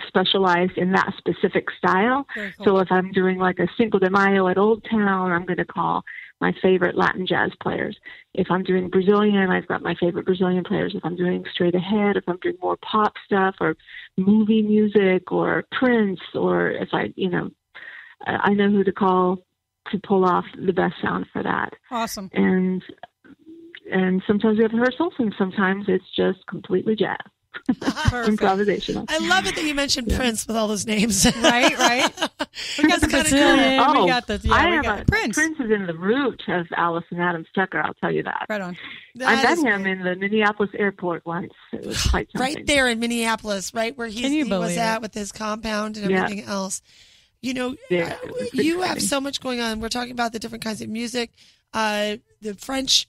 specialized in that specific style. Very cool. So if I'm doing like a Cinco de Mayo at Old Town, I'm going to call my favorite Latin jazz players. If I'm doing Brazilian, I've got my favorite Brazilian players. If I'm doing straight ahead, if I'm doing more pop stuff or movie music or Prince, or if I know who to call to pull off the best sound for that. Awesome. And sometimes we have rehearsals, and sometimes it's just completely jazz. Improvisational. I love it that you mentioned Prince with all those names. Right. We got the Brazilian. Oh, we got the Prince. Prince is in the root of Allison Adams Tucker, I'll tell you that. Right on. I met him in the Minneapolis airport once. It was quite something. Right there in Minneapolis, right where he was at with his compound and everything else. You know, you have so much going on. We're talking about the different kinds of music. The French,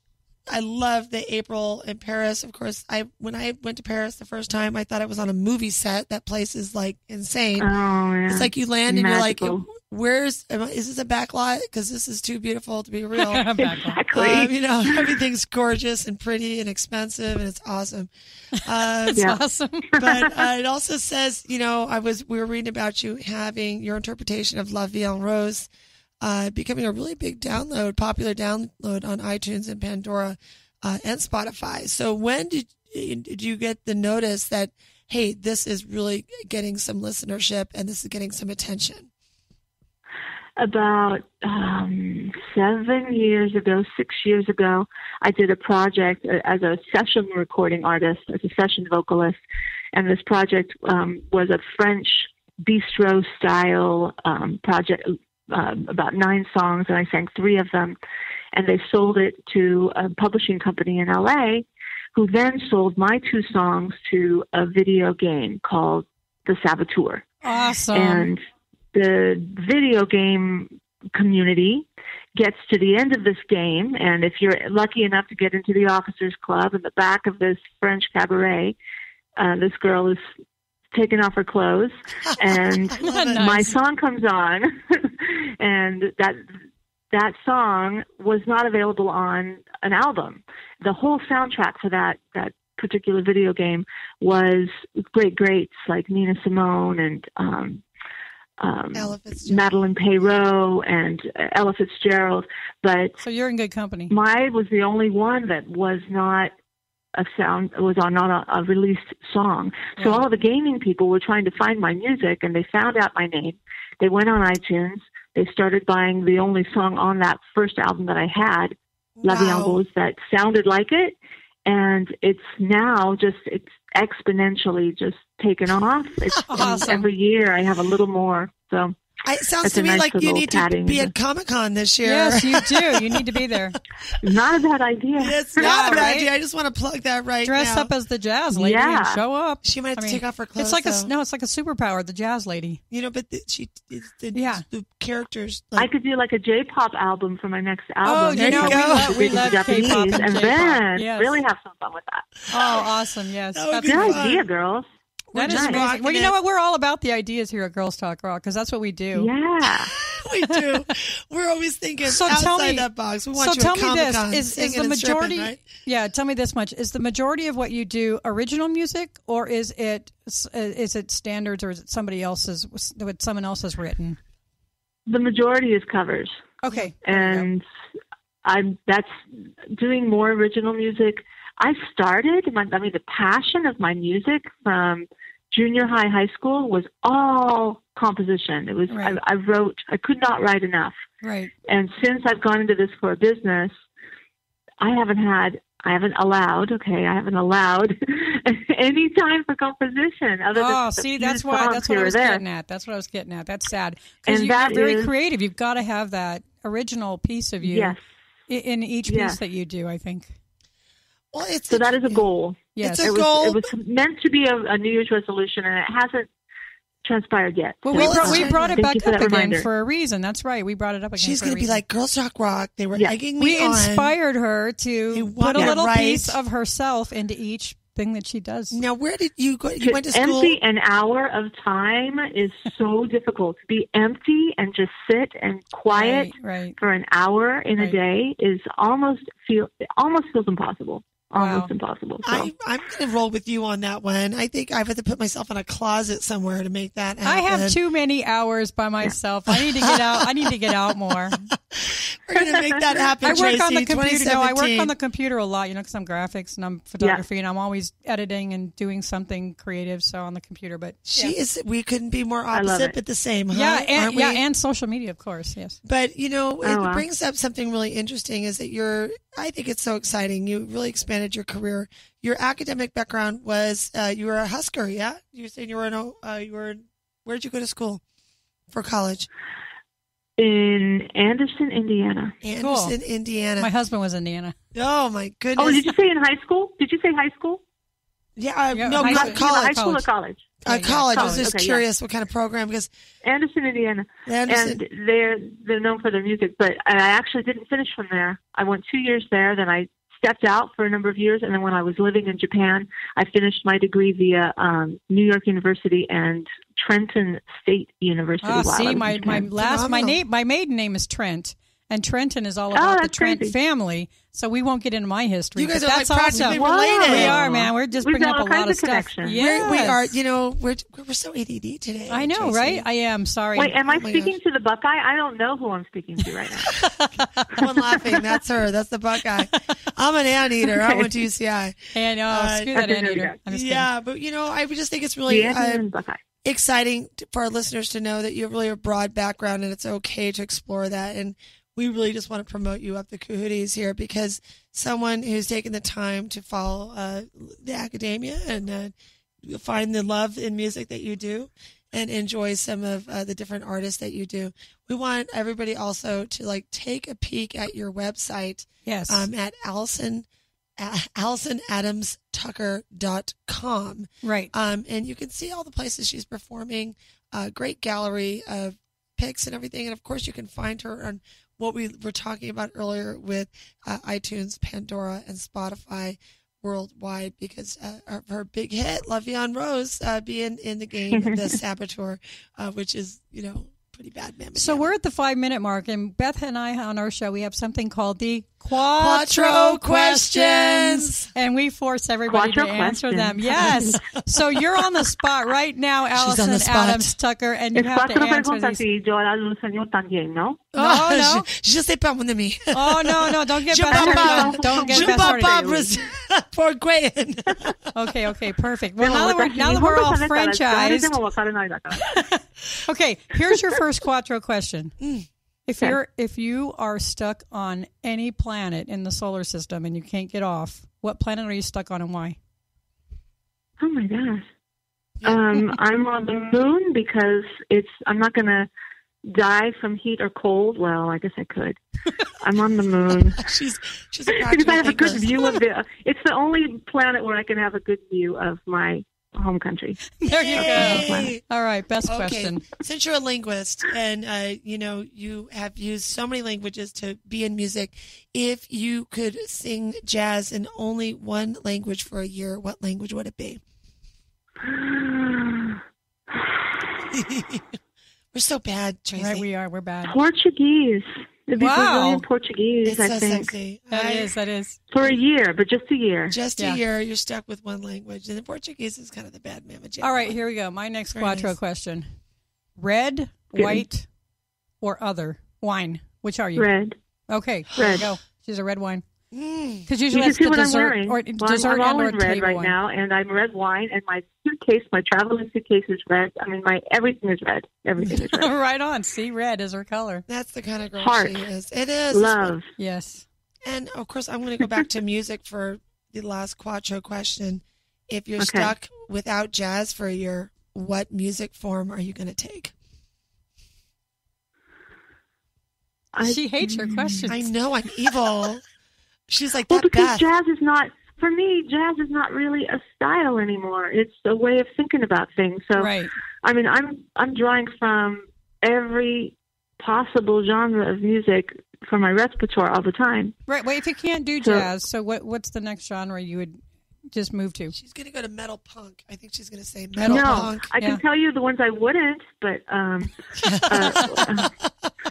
I love the April in Paris. Of course, when I went to Paris the first time, I thought I was on a movie set. That place is like insane. Oh, yeah. It's like you land and Magical. you're like, is this a back lot? Because this is too beautiful to be real. Exactly. Everything's gorgeous and pretty and expensive, and it's awesome. Awesome. But it also says, we were reading about you having your interpretation of La Vie en Rose becoming a really big popular download on iTunes and Pandora and Spotify. So when did you get the notice that, hey, this is really getting some listenership and this is getting some attention? About 6 years ago, I did a project as a session recording artist, as a session vocalist, and this project was a French bistro-style project, about 9 songs, and I sang 3 of them, and they sold it to a publishing company in LA, who then sold my 2 songs to a video game called The Saboteur. Awesome. And the video game community gets to the end of this game, and if you're lucky enough to get into the officers club in the back of this French cabaret, this girl is taking off her clothes, and my song comes on, and that song was not available on an album. The whole soundtrack for that particular video game was greats like Nina Simone and Madeleine Peyroux and Ella Fitzgerald, but so you're in good company. Mine was the only one that was not not a released song. So all the gaming people were trying to find my music, and they found out my name. They went on iTunes. They started buying the only song on that first album that I had, La Vie en Rose, that sounded like it, and it's now it's exponentially just taken off. It's awesome. Every year I have a little more. So it sounds to me like you need to be at Comic-Con this year. Yes, you do. You need to be there. Not a bad idea. It's not a bad idea. I just want to plug that right now. Dress up as the jazz lady and show up. She might have to take off her clothes. It's like it's like a superpower, the jazz lady. But the characters. I could do like a J-pop album for my next album. Oh, there you go. We love Japanese, K-pop and then J-pop. really have some fun with that. Oh, awesome! Yes, that's good idea, girls. That is amazing. Well, you know what? We're all about the ideas here at Girls Talk Rock because that's what we do. Yeah, we do. We're always thinking outside that box. We want you at Comic-Con. Is the majority? Right? Yeah, tell me this much: is the majority of what you do original music, or is it standards, or is it somebody else's? What someone else has written? The majority is covers. Okay, and that's doing more original music. I started, the passion of my music from junior high school was all composition. It was, right. I wrote, I could not write enough. Right. And since I've gone into this for a business, I haven't allowed any time for composition. That's what I was getting at. That's what I was getting at. That's sad. Because you're very creative. You've got to have that original piece of you in each piece that you do, I think. Well, so that is a goal. Yes, it's a goal. It was meant to be a New Year's resolution, and it hasn't transpired yet. Well, So, we brought it thank back you for up that again reminder. for a reason. That's right. We brought it up again. She's going to be like, Girls Talk Rock. They were egging me We on. inspired her to want put a it little right. piece of herself into each thing that she does. Now, where did you go? You To went to school? empty an hour of time is so difficult. To be empty and just sit and quiet Right. for an hour in a Right. day is almost feels impossible. Almost impossible. So. I'm going to roll with you on that one. I think I have to put myself in a closet somewhere to make that happen. I have too many hours by myself. I need to get out. I need to get out more. We're going to make that happen, I work Tracy, on the computer. No, I work 2017. on the computer a lot, because I'm graphics and I'm photography, and I'm always editing and doing something creative. So on the computer, but She is. We couldn't be more love opposite, it. but the same. Huh? and Aren't we? and social media, of course. Yes. But it wow. brings up something really interesting. Is that I think it's so exciting. You really expanded your career. Your academic background was you were a Husker, yeah. You said you were. Where did you go to school for college? In Anderson, Indiana. Anderson, Indiana. My husband was in Indiana. Oh my goodness. Oh, did you say in high school? Did you say high school? Yeah, Yeah, no, high not school. college. High school or college? College. I was college. just Okay, curious what kind of program, because Anderson, Indiana. Anderson. And they're known for their music, but I actually didn't finish from there. I went 2 years there, then I stepped out for a number of years, and then when I was living in Japan, I finished my degree via New York University and Trenton State University. while I was See, in my Japan. my maiden name is Trent, and Trenton is all about the that's Trent crazy. family. So we won't get into my history. You guys but are that's like also practically related. We are, man. We're just We've bringing got up a all lot kinds of of stuff. connections. Yes. We are. We're so ADD today. I know, Tracy. right? I am. Sorry. Wait, am I Oh my speaking to the Buckeye? I don't know who I'm speaking to right now. One laughing. That's her. That's the Buckeye. I'm an anteater. I went to UCI. And screw that Okay, there we anteater. go. I'm just Yeah, but I just think it's really The Anderson and Buckeye. exciting for our listeners to know that you have really a broad background, and it's okay to explore that. And we really just want to promote you up the cahooties here, because someone who's taken the time to follow the academia and find the love in music that you do and enjoy some of the different artists that you do. We want everybody also to take a peek at your website. Yes. At AllisonAdamsTucker.com. Right. And you can see all the places she's performing, great gallery of pics and everything. And of course, you can find her on what we were talking about earlier with iTunes, Pandora, and Spotify worldwide, because of her big hit, La Vie en Rose, being in the game, The Saboteur, which is, pretty bad. So we're at the 5-minute mark, and Beth and I on our show, we have something called the Quattro Quattro Questions, and we force everybody Quattro to answer them. questions. Yes. So you're on the spot right now, on Allison the spot. Adams Tucker, and you Es have to cuatro answer preguntas these. y yo al señor también, ¿no? No. Je sais pas mon ami. Oh no! Don't get Je Beth parle started. Don't get Je Beth parle started. pas portugais. Okay, perfect. Well, now that we're all franchised, okay. Here's your first Quattro question. If you are stuck on any planet in the solar system and you can't get off, what planet are you stuck on and why? Oh my gosh. I'm on the moon because I'm not going to die from heat or cold. Well, I guess I could. I'm on the moon. She's a Because I have a good practical view of it's the only planet where I can have a good view of my home country. There you Yay. go. All right, best Okay. question. Since you're a linguist and you have used so many languages to be in music, if you could sing jazz in only one language for a year, what language would it be? We're so bad, Tracy. Right, we are. We're bad. Portuguese. It'd be Wow. Brazilian Portuguese, It's I so think. sexy. That is. For a year, but just a year. Just Yeah. a year, you're stuck with one language, and the Portuguese is kind of the bad mamma jam. All right, here we go. My next Very Quattro nice. question: red, Good. white, or other wine? Which are you? Red. Okay, there you Red. go. She's a red wine. Mm. Because You usually can that's see the what I'm dessert wearing. or Well, dessert I'm and always or red table right wine. now, and I'm red wine, and my suitcase, my traveling suitcase is red. I mean, everything is red. Everything is red. Right on. See, red is her color. That's the kind of girl Heart. she is. It is. Love. Yes. And of course, I'm going to go back to music for the last Quattro question. If you're Okay. stuck without jazz for a year, what music form are you going to take? She hates your questions. I know I'm evil. She's like Well, that because Beth. jazz is not. for me, jazz is not really a style anymore. It's a way of thinking about things. So, Right. I mean, I'm drawing from every possible genre of music for my repertoire all the time. Right. Well, if you can't do jazz, so what's the next genre you would just move to? She's going to go to metal punk. I think she's going to say metal No, punk. I can tell you the ones I wouldn't, but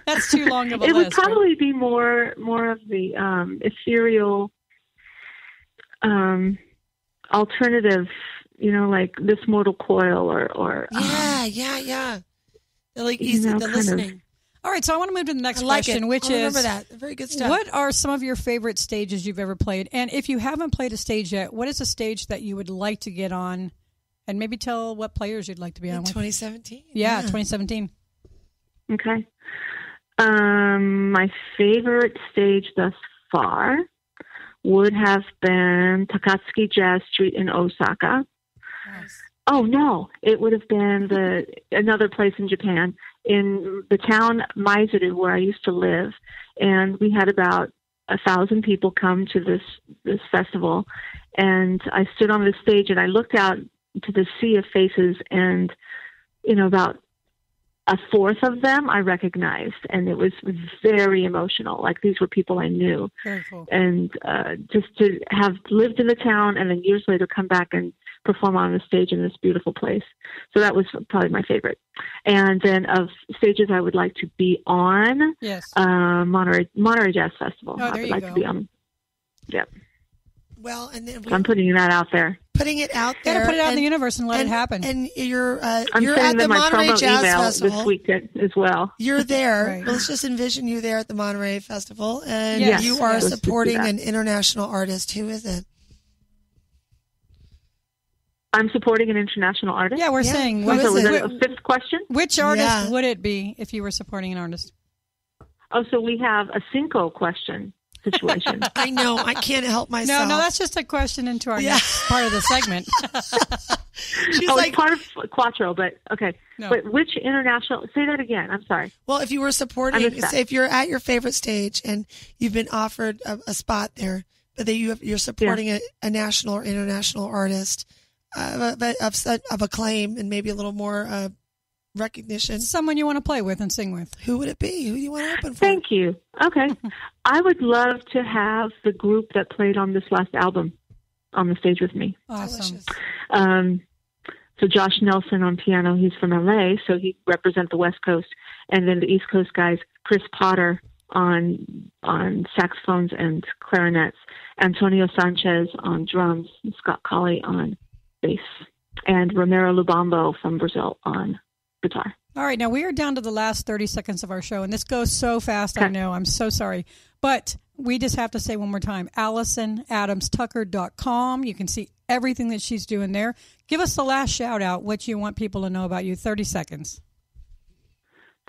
That's too long of a it list. would probably be more of the ethereal, alternative. Like This Mortal Coil or yeah. They're like easy know, to kind listening. All right, so I want to move to the next I like question, it. which I'll is, remember that. Very good stuff. what are some of your favorite stages you've ever played? And if you haven't played a stage yet, what is a stage that you would like to get on? And maybe tell what players you'd like to be on In with. 2017? Yeah, 2017. Okay. My favorite stage thus far would have been Takatsuki Jazz Street in Osaka. Nice. Oh no, it would have been another place in Japan, in the town Maizuru where I used to live, and we had about 1,000 people come to this festival, and I stood on the stage and I looked out to the sea of faces, and about a fourth of them I recognized, and it was very emotional. Like, these were people I knew. Very cool. And just to have lived in the town and then years later come back and perform on the stage in this beautiful place. So that was probably my favorite. And then of stages I would like to be on, Yes. Monterey Jazz Festival. Oh, I there would you like go. to be on. Yep. Well, and then I'm putting that out there. putting it out Got there. to put it out in and- the universe and let it happen. And you're I'm at sending the them my Monterey promo Jazz email Festival. this weekend as well. You're there. Right. Let's just envision you there at the Monterey Festival, and Yes. you are Yes. supporting Let's do an that. international artist. Who is it? I'm supporting an international artist. Yeah, we're Yeah. saying Who what is So is was it? that a fifth question? which artist Yeah. would it be if you were supporting an artist? Oh, so we have a cinco question situation. I know. I can't help myself. No, that's just a question into our Yeah. next part of the segment. She's oh, like, it's part of Quattro, but okay. No. But which international? Say that again. I'm sorry. well, if you were I supporting, missed that. say if you're at your favorite stage and you've been offered a spot there, but that you're supporting a national or international artist of acclaim and maybe a little more recognition, Someone you want to play with and sing with. who would it be? Who do you want to open for? Thank you. Okay. I would love to have the group that played on this last album on the stage with me. Awesome. Delicious. So Josh Nelson on piano, he's from LA, so he represents the West Coast. And then the East Coast guys, Chris Potter on saxophones and clarinets, Antonio Sanchez on drums, and Scott Colley on bass, and Romero Lubambo from Brazil on guitar. All right, now we are down to the last 30 seconds of our show, and this goes so fast, I Okay. know. I'm so sorry. But we just have to say one more time, AllisonAdamsTucker.com. You can see everything that she's doing there. Give us the last shout-out, what you want people to know about you. 30 seconds.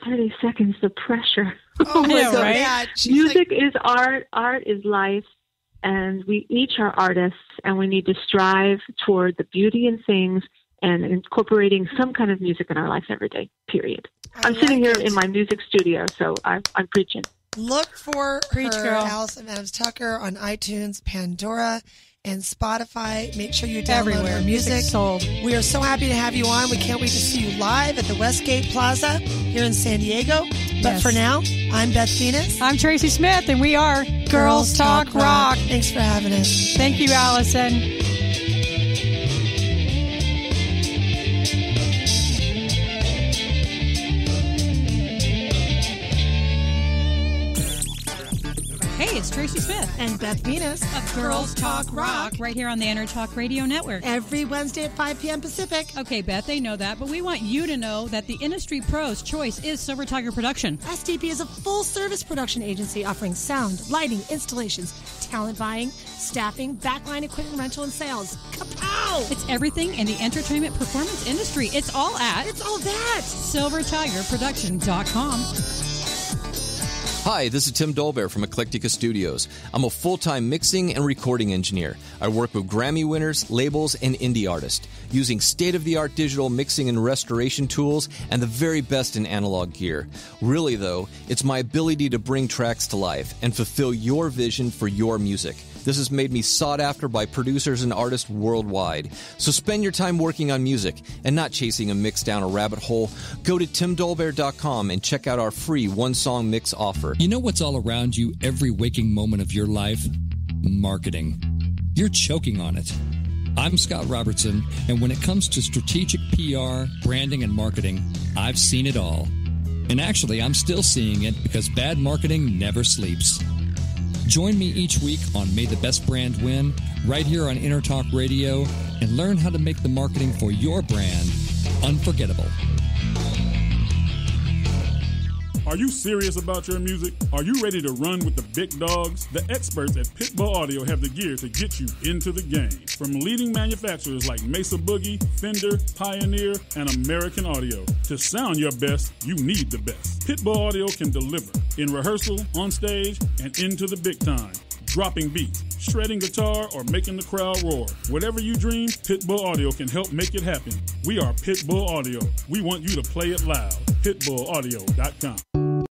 30 seconds, the pressure. Oh, I know, so right? bad. She's Music is art, art is life, and we each are artists, and we need to strive toward the beauty in things and incorporating some kind of music in our life every day, period. I'm sitting like here it. in my music studio, so I'm preaching. Look for Preach, her, girl. Allison Adams Tucker, on iTunes, Pandora, and Spotify. Make sure you download Everywhere. her Music music. sold. We are so happy to have you on. We can't wait to see you live at the Westgate Plaza here in San Diego. But Yes. for now, I'm Beth Venus. I'm Tracy Smith, and we are Girls Talk Rock. Thanks for having us. Thank you, Allison. Hey, it's Tracy Smith And Beth Venus. of Girls Talk Rock, right here on the Inner Talk Radio Network. Every Wednesday at 5 p.m. Pacific. Okay, Beth, they know that, but we want you to know that the industry pro's choice is Silver Tiger Production. SDP is a full-service production agency offering sound, lighting, installations, talent buying, staffing, backline equipment rental, and sales. Kapow! It's everything in the entertainment performance industry. It's all at It's all that. SilverTigerProduction.com. Hi, this is Tim Dolbear from Eclectica Studios. I'm a full-time mixing and recording engineer. I work with Grammy winners, labels, and indie artists, using state-of-the-art digital mixing and restoration tools and the very best in analog gear. Really, though, it's my ability to bring tracks to life and fulfill your vision for your music. This has made me sought after by producers and artists worldwide. So spend your time working on music and not chasing a mix down a rabbit hole. Go to timdolbear.com and check out our free one-song mix offer. You know what's all around you every waking moment of your life? Marketing. You're choking on it. I'm Scott Robertson, and when it comes to strategic PR, branding, and marketing, I've seen it all. And actually, I'm still seeing it because bad marketing never sleeps. Join me each week on May the Best Brand Win, right here on Intertalk Radio, and learn how to make the marketing for your brand unforgettable. Are you serious about your music? Are you ready to run with the big dogs? The experts at Pitbull Audio have the gear to get you into the game. From leading manufacturers like Mesa Boogie, Fender, Pioneer, and American Audio. To sound your best, you need the best. Pitbull Audio can deliver in rehearsal, on stage, and into the big time. Dropping beats, shredding guitar, or making the crowd roar. Whatever you dream, Pitbull Audio can help make it happen. We are Pitbull Audio. We want you to play it loud. PitbullAudio.com.